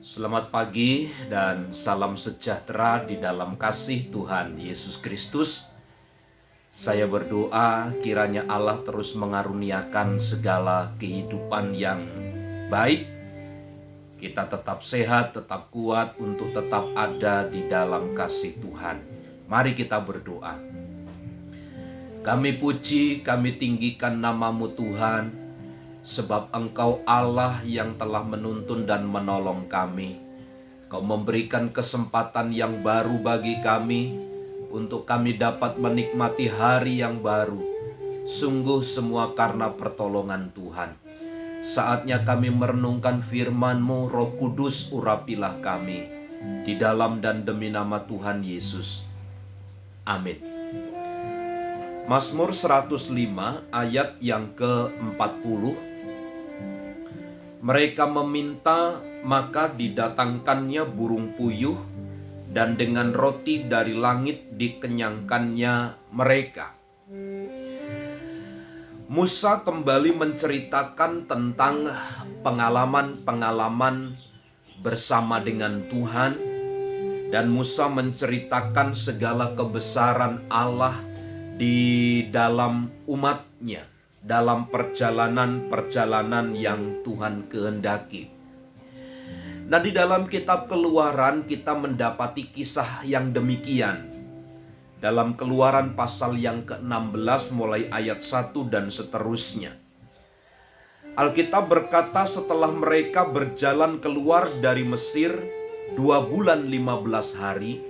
Selamat pagi dan salam sejahtera di dalam kasih Tuhan Yesus Kristus. Saya berdoa kiranya Allah terus mengaruniakan segala kehidupan yang baik. Kita tetap sehat, tetap kuat untuk tetap ada di dalam kasih Tuhan. Mari kita berdoa. Kami puji, kami tinggikan nama-Mu Tuhan. Sebab Engkau Allah yang telah menuntun dan menolong kami. Kau memberikan kesempatan yang baru bagi kami untuk kami dapat menikmati hari yang baru. Sungguh semua karena pertolongan Tuhan. Saatnya kami merenungkan firman-Mu, Roh Kudus urapilah kami. Di dalam dan demi nama Tuhan Yesus. Amin. Mazmur 105 ayat yang ke-40. Mereka meminta, maka didatangkannya burung puyuh, dan dengan roti dari langit dikenyangkannya mereka. Musa kembali menceritakan tentang pengalaman-pengalaman bersama dengan Tuhan, dan Musa menceritakan segala kebesaran Allah di dalam umatnya, dalam perjalanan-perjalanan yang Tuhan kehendaki. Nah, di dalam kitab Keluaran kita mendapati kisah yang demikian. Dalam Keluaran pasal yang ke-16 mulai ayat 1 dan seterusnya. Alkitab berkata setelah mereka berjalan keluar dari Mesir 2 bulan 15 hari,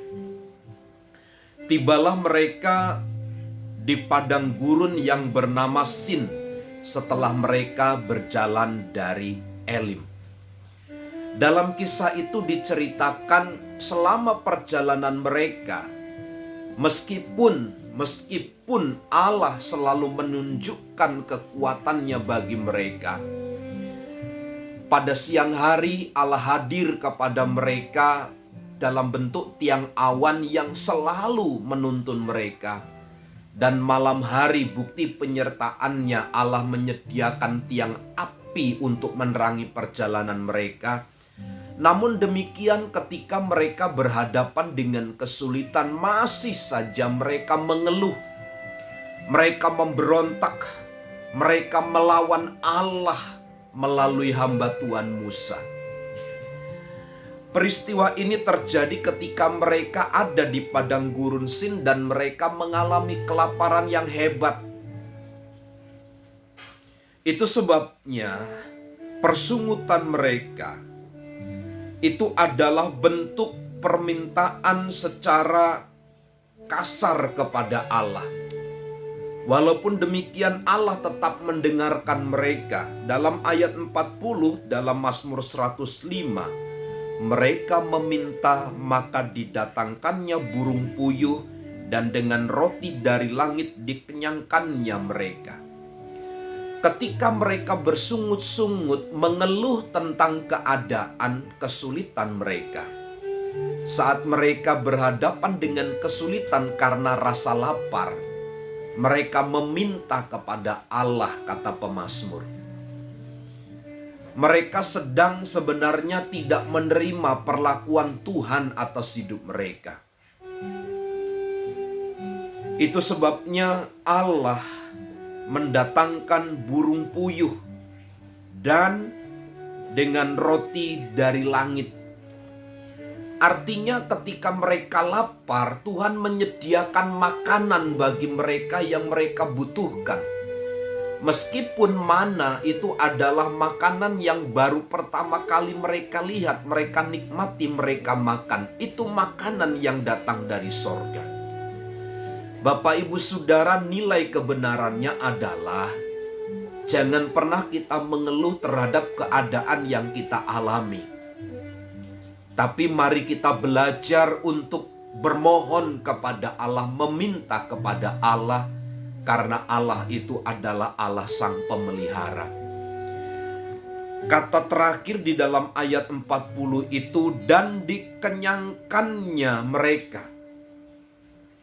tibalah mereka di padang gurun yang bernama Sin setelah mereka berjalan dari Elim. Dalam kisah itu diceritakan selama perjalanan mereka, meskipun Allah selalu menunjukkan kekuatannya bagi mereka, pada siang hari Allah hadir kepada mereka dalam bentuk tiang awan yang selalu menuntun mereka. Dan malam hari bukti penyertaannya Allah menyediakan tiang api untuk menerangi perjalanan mereka. Namun demikian ketika mereka berhadapan dengan kesulitan masih saja mereka mengeluh. Mereka memberontak. Mereka melawan Allah melalui hamba Tuhan Musa. Peristiwa ini terjadi ketika mereka ada di padang gurun Sin dan mereka mengalami kelaparan yang hebat. Itu sebabnya persungutan mereka itu adalah bentuk permintaan secara kasar kepada Allah. Walaupun demikian Allah tetap mendengarkan mereka. Dalam ayat 40 dalam Mazmur 105, mereka meminta, maka didatangkannya burung puyuh, dan dengan roti dari langit dikenyangkannya mereka. Ketika mereka bersungut-sungut mengeluh tentang keadaan kesulitan mereka, saat mereka berhadapan dengan kesulitan karena rasa lapar, mereka meminta kepada Allah, kata pemazmur. Mereka sedang sebenarnya tidak menerima perlakuan Tuhan atas hidup mereka. Itu sebabnya Allah mendatangkan burung puyuh dan dengan roti dari langit. Artinya ketika mereka lapar, Tuhan menyediakan makanan bagi mereka yang mereka butuhkan. Meskipun mana itu adalah makanan yang baru pertama kali mereka lihat, mereka nikmati, mereka makan. Itu makanan yang datang dari sorga. Bapak Ibu Saudara, nilai kebenarannya adalah jangan pernah kita mengeluh terhadap keadaan yang kita alami. Tapi mari kita belajar untuk bermohon kepada Allah, meminta kepada Allah, karena Allah itu adalah Allah sang pemelihara. Kata terakhir di dalam ayat 40 itu, dan dikenyangkannya mereka.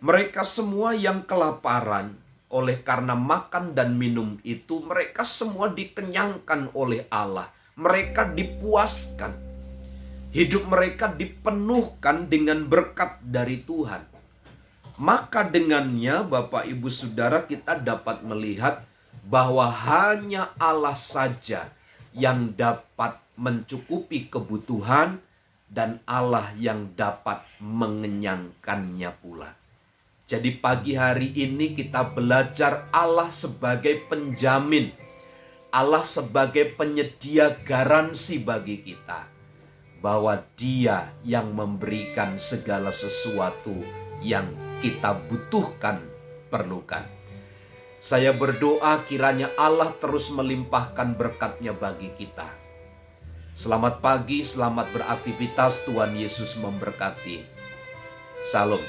Mereka semua yang kelaparan oleh karena makan dan minum itu, mereka semua dikenyangkan oleh Allah. Mereka dipuaskan. Hidup mereka dipenuhkan dengan berkat dari Tuhan. Maka dengannya Bapak Ibu Saudara, kita dapat melihat bahwa hanya Allah saja yang dapat mencukupi kebutuhan dan Allah yang dapat mengenyangkannya pula. Jadi pagi hari ini kita belajar Allah sebagai penjamin, Allah sebagai penyedia garansi bagi kita, bahwa Dia yang memberikan segala sesuatu yang kita butuhkan, perlukan. Saya berdoa kiranya Allah terus melimpahkan berkat-Nya bagi kita. Selamat pagi, selamat beraktivitas, Tuhan Yesus memberkati. Salam.